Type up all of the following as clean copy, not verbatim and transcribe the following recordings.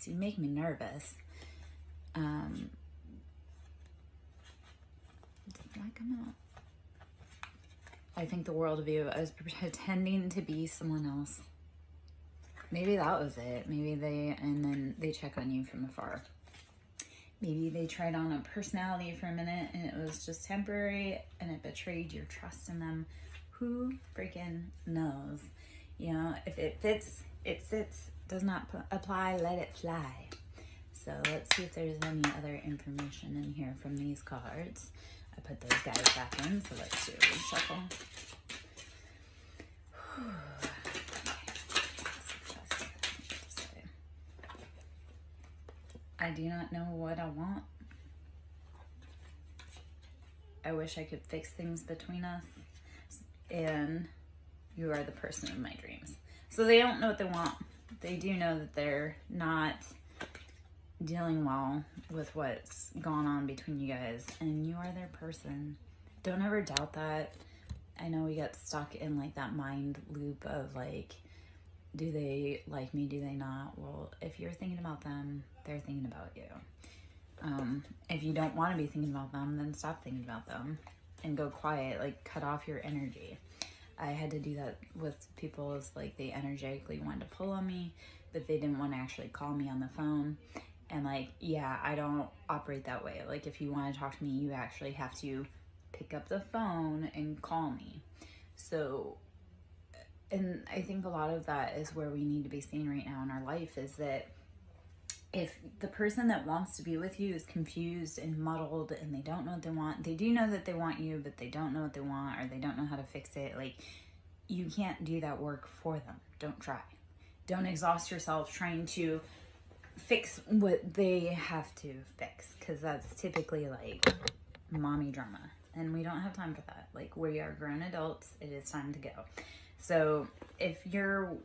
You make me nervous. Did that come out? I think the world of you. I was pretending to be someone else. Maybe that was it. Maybe and then they check on you from afar. Maybe they tried on a personality for a minute and it was just temporary and it betrayed your trust in them. Who freaking knows? You know, if it fits, it sits. Does not apply, let it fly. So let's see if there's any other information in here from these cards. I put those guys back in, so let's do a reshuffle. I do not know what I want. I wish I could fix things between us. And you are the person of my dreams. So they don't know what they want. They do know that they're not dealing well with what's gone on between you guys. And you are their person. Don't ever doubt that. I know we get stuck in like that mind loop of like, do they like me? Do they not? Well, if you're thinking about them, they're thinking about you. If you don't want to be thinking about them, then stop thinking about them and go quiet, like cut off your energy. I had to do that with people. It's like they energetically wanted to pull on me, but they didn't want to actually call me on the phone. And like, yeah, I don't operate that way. Like if you want to talk to me, you actually have to pick up the phone and call me. So, and I think a lot of that is where we need to be seeing right now in our life is that if the person that wants to be with you is confused and muddled and they don't know what they want, they do know that they want you, but they don't know what they want or they don't know how to fix it. Like, you can't do that work for them. Don't try. Don't exhaust yourself trying to fix what they have to fix, because that's typically like mommy drama, and we don't have time for that. Like, we are grown adults. It is time to go. So if you're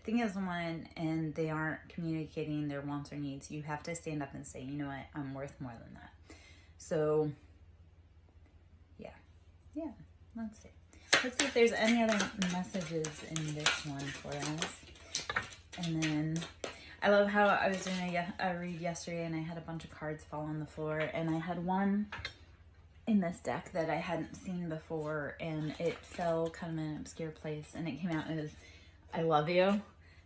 thinking of someone and they aren't communicating their wants or needs, you have to stand up and say, you know what, I'm worth more than that. So yeah, let's see if there's any other messages in this one for us. And then I love how I was doing a read yesterday and I had a bunch of cards fall on the floor, and I had one in this deck that I hadn't seen before, and it fell kind of in an obscure place, and it came out as I love you.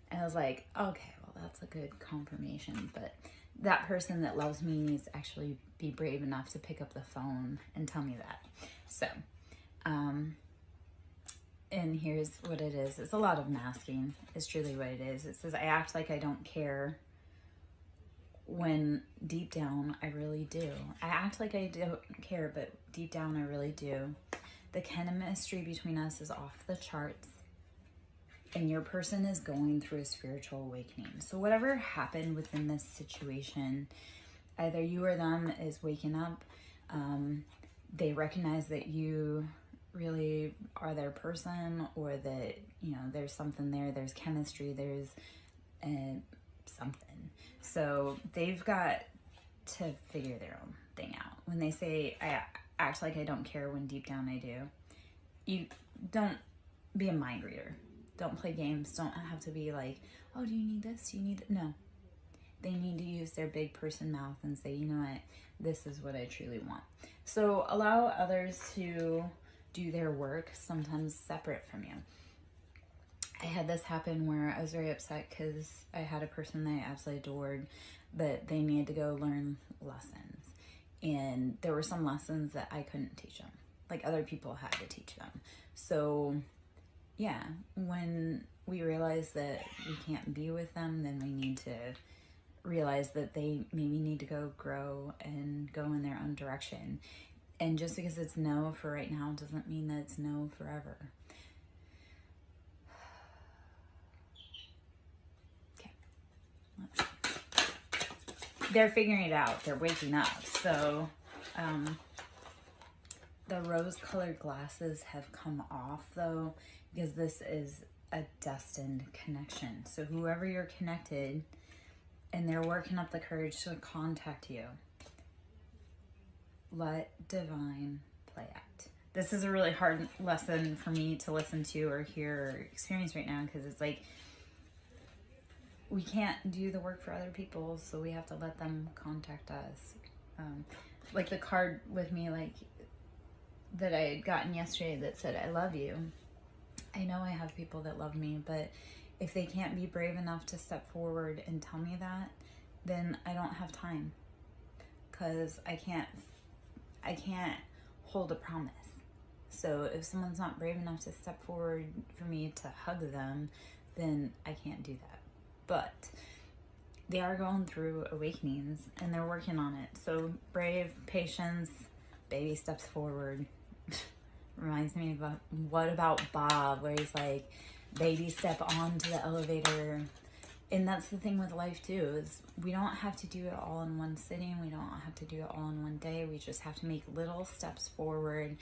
And I was like, okay, well, that's a good confirmation, but that person that loves me needs to actually be brave enough to pick up the phone and tell me that. So, and here's what it is. It's a lot of masking. It's truly what it is. It says, I act like I don't care when deep down I really do. I act like I don't care, but deep down I really do. The chemistry between us is off the charts, and your person is going through a spiritual awakening. So whatever happened within this situation, either you or them is waking up. They recognize that you really are their person, or that, you know, there's something there, there's chemistry, there's something. So they've got to figure their own thing out. When they say, I act like I don't care when deep down I do, you don't be a mind reader. Don't play games. Don't have to be like, oh, do you need this? Do you need that? No. They need to use their big person mouth and say, you know what, this is what I truly want. So allow others to do their work, sometimes separate from you. I had this happen where I was very upset because I had a person that I absolutely adored, but they needed to go learn lessons. And there were some lessons that I couldn't teach them. Like, other people had to teach them. So yeah, when we realize that we can't be with them, then we need to realize that they maybe need to go grow and go in their own direction. And just because it's no for right now doesn't mean that it's no forever. Okay. Let's see. They're figuring it out. They're waking up. So the rose-colored glasses have come off, though, because this is a destined connection. So whoever you're connected, and they're working up the courage to contact you, let divine play out. This is a really hard lesson for me to listen to or hear or experience right now, because it's like, we can't do the work for other people, so we have to let them contact us. Like the card with me, like that I had gotten yesterday that said, I love you. I know I have people that love me, but if they can't be brave enough to step forward and tell me that, then I don't have time, because I can't hold a promise. So if someone's not brave enough to step forward for me to hug them, then I can't do that. But they are going through awakenings and they're working on it. So brave, patience, baby steps forward. Reminds me of What About Bob, where he's like, baby step onto the elevator. And that's the thing with life too, is we don't have to do it all in one sitting. We don't have to do it all in one day. We just have to make little steps forward,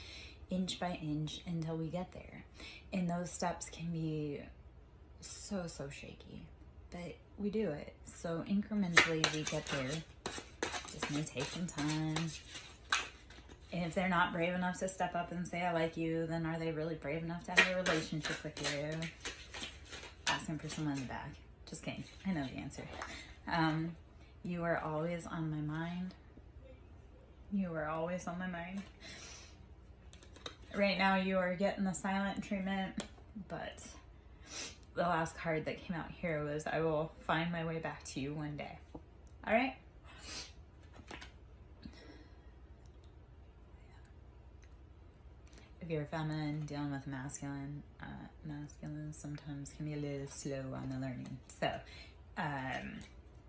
inch by inch, until we get there. And those steps can be so shaky, but we do it. So incrementally we get there. Just may take some time. And if they're not brave enough to step up and say, I like you, then are they really brave enough to have a relationship with you? Asking for someone in the back. Just kidding. I know the answer. You are always on my mind. You are always on my mind. Right now you are getting the silent treatment, but the last card that came out here was, I will find my way back to you one day. All right? If you're feminine dealing with masculine, masculine sometimes can be a little slow on the learning. So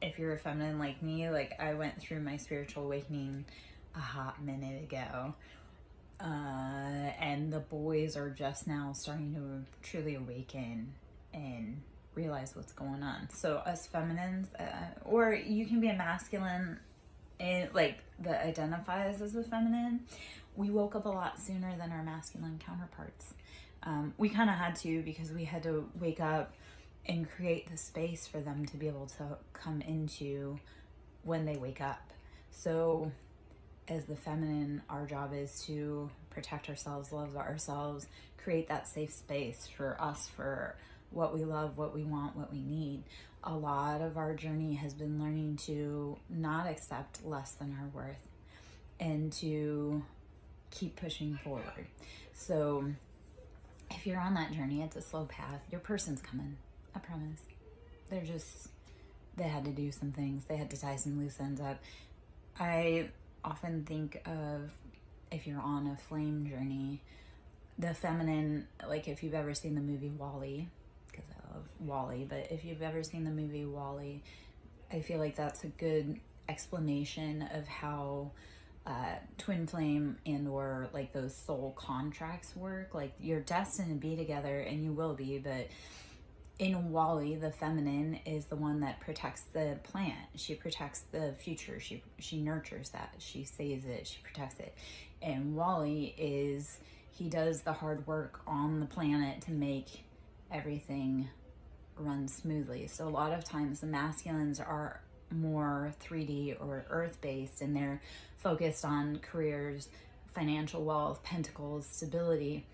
if you're a feminine like me, like I went through my spiritual awakening a hot minute ago, and the boys are just now starting to truly awaken and realize what's going on. So us feminines, or you can be a masculine, and like that identifies as a feminine, we woke up a lot sooner than our masculine counterparts. We kind of had to, because we had to wake up and create the space for them to be able to come into when they wake up. So as the feminine, our job is to protect ourselves, love ourselves, create that safe space for us, for what we love, what we want, what we need. A lot of our journey has been learning to not accept less than our worth and to keep pushing forward. So if you're on that journey, it's a slow path. Your person's coming, I promise. They had to do some things. They had to tie some loose ends up. I often think of, if you're on a flame journey, the feminine, like if you've ever seen the movie WALL-E, because I love WALL-E, but if you've ever seen the movie WALL-E, I feel like that's a good explanation of how twin flame and or like those soul contracts work. Like you're destined to be together, and you will be, but in WALL-E, the feminine is the one that protects the plant. She protects the future. She nurtures that. She saves it. She protects it. And WALL-E he does the hard work on the planet to make everything run smoothly. So a lot of times the masculines are more 3D or earth-based, and they're focused on careers, financial wealth, pentacles, stability.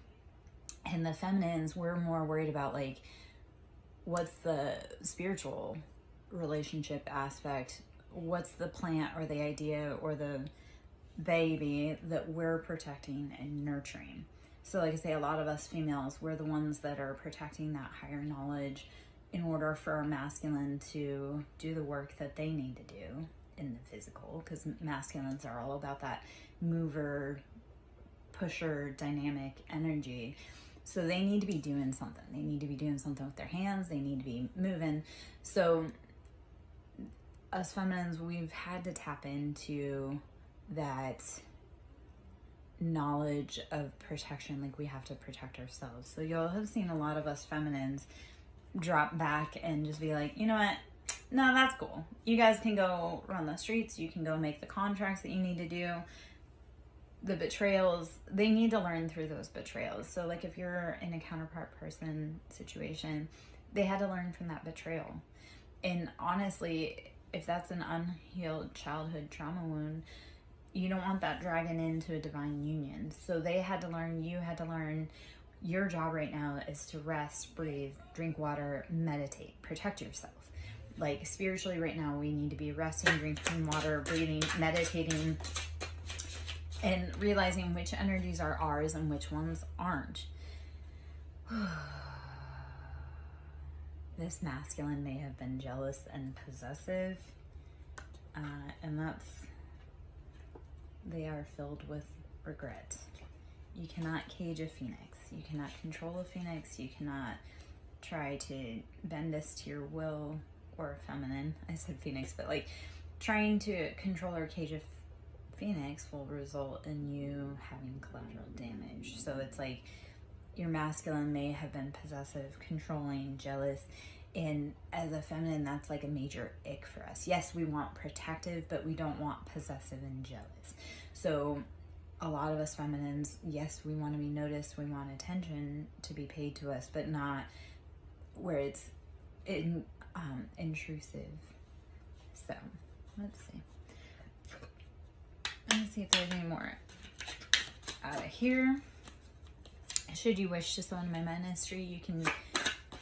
And the feminines, we're more worried about like, what's the spiritual relationship aspect? What's the plant or the idea or the baby that we're protecting and nurturing? So like I say, a lot of us females, we're the ones that are protecting that higher knowledge in order for our masculine to do the work that they need to do in the physical, because masculines are all about that mover, pusher, dynamic energy. So they need to be doing something. They need to be doing something with their hands. They need to be moving. So us feminines, we've had to tap into that knowledge of protection. Like we have to protect ourselves. So you'll have seen a lot of us feminines drop back and just be like, you know what? No, that's cool. You guys can go run the streets. You can go make the contracts that you need to do. The betrayals, they need to learn through those betrayals. So like if you're in a counterpart person situation, they had to learn from that betrayal. And honestly, if that's an unhealed childhood trauma wound, you don't want that dragging into a divine union. So they had to learn, you had to learn. Your job right now is to rest, breathe, drink water, meditate, protect yourself. Like spiritually right now, we need to be resting, drinking water, breathing, meditating, and realizing which energies are ours and which ones aren't. This masculine may have been jealous and possessive, and they are filled with regret. You cannot cage a phoenix. You cannot control a phoenix. You cannot try to bend this to your will, or feminine. I said phoenix, but like trying to control or cage a phoenix will result in you having collateral damage. So it's like your masculine may have been possessive, controlling, jealous, and as a feminine, that's like a major ick for us. Yes, we want protective, but we don't want possessive and jealous. So a lot of us feminines, yes, we want to be noticed, we want attention to be paid to us, but not where it's intrusive. So let's see. Let's see if there's any more out of here. Should you wish to sow in my ministry, you can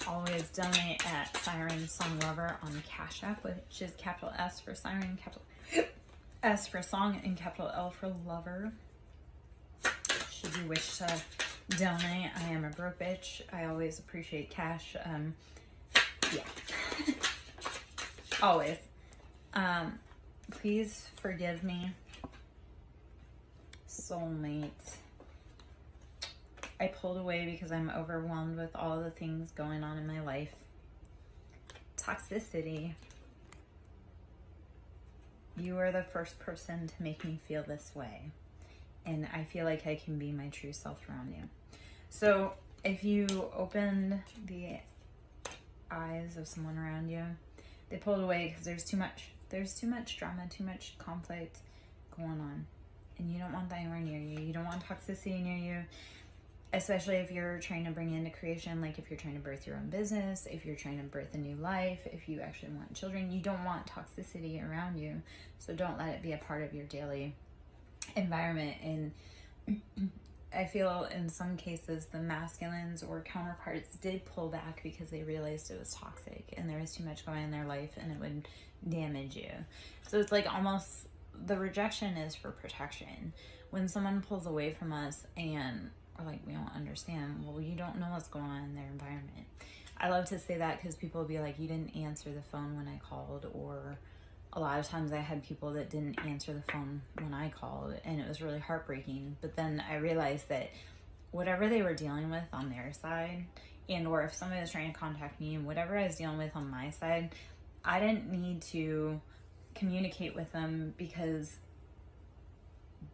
always donate at SirenSong Lover on Cash App, which is capital S for Siren, capital S for Song, and capital L for Lover. Should you wish to donate, I am a broke bitch. I always appreciate cash. Yeah. Always. Please forgive me, soulmate. I pulled away because I'm overwhelmed with all the things going on in my life. Toxicity. You are the first person to make me feel this way. And I feel like I can be my true self around you. So if you opened the eyes of someone around you, they pulled away because there's too much drama, too much conflict going on. And you don't want that anywhere near you. You don't want toxicity near you. Especially if you're trying to bring into creation, like if you're trying to birth your own business, if you're trying to birth a new life, if you actually want children, you don't want toxicity around you. So don't let it be a part of your daily environment. And I feel in some cases the masculines or counterparts did pull back because they realized it was toxic and there was too much going on in their life and it would damage you. So it's like almost the rejection is for protection. When someone pulls away from us and or like we don't understand, well, you don't know what's going on in their environment. I love to say that because people will be like, you didn't answer the phone when I called, or a lot of times I had people that didn't answer the phone when I called, and it was really heartbreaking. But then I realized that whatever they were dealing with on their side, and or if somebody was trying to contact me and whatever I was dealing with on my side, I didn't need to communicate with them because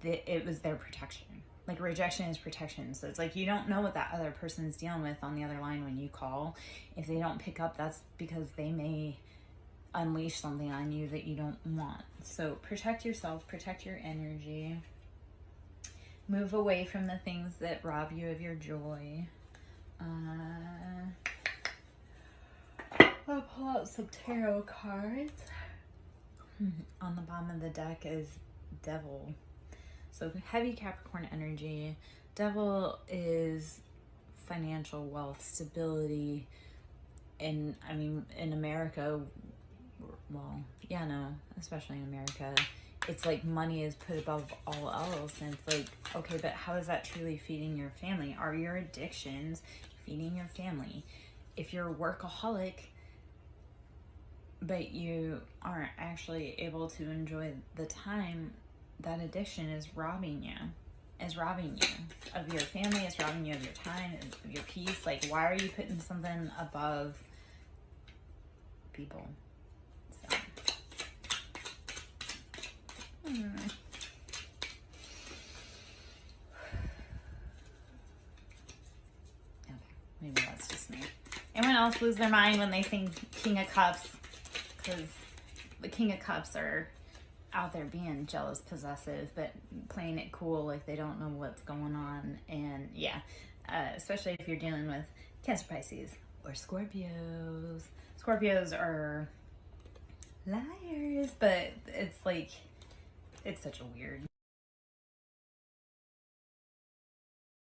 it was their protection. Like rejection is protection. So it's like you don't know what that other person's dealing with on the other line when you call. If they don't pick up, that's because they may unleash something on you that you don't want. So protect yourself, protect your energy. Move away from the things that rob you of your joy. I'll pull out some tarot cards. On the bottom of the deck is Devil. So heavy Capricorn energy. Devil is financial wealth, stability. And I mean, in America, well, yeah, no, especially in America, it's like money is put above all else. And it's like, okay, but how is that truly feeding your family? Are your addictions feeding your family? If you're a workaholic, but you aren't actually able to enjoy the time, that addiction is robbing you of your family, it's robbing you of your time, of your peace. Like, why are you putting something above people? So. Okay, maybe that's just me. Anyone else lose their mind when they sing King of Cups? Because the King of Cups are out there being jealous, possessive, but playing it cool like they don't know what's going on. And yeah, especially if you're dealing with Cancer, Pisces, or Scorpios. Scorpios are liars, but it's like, it's such a weird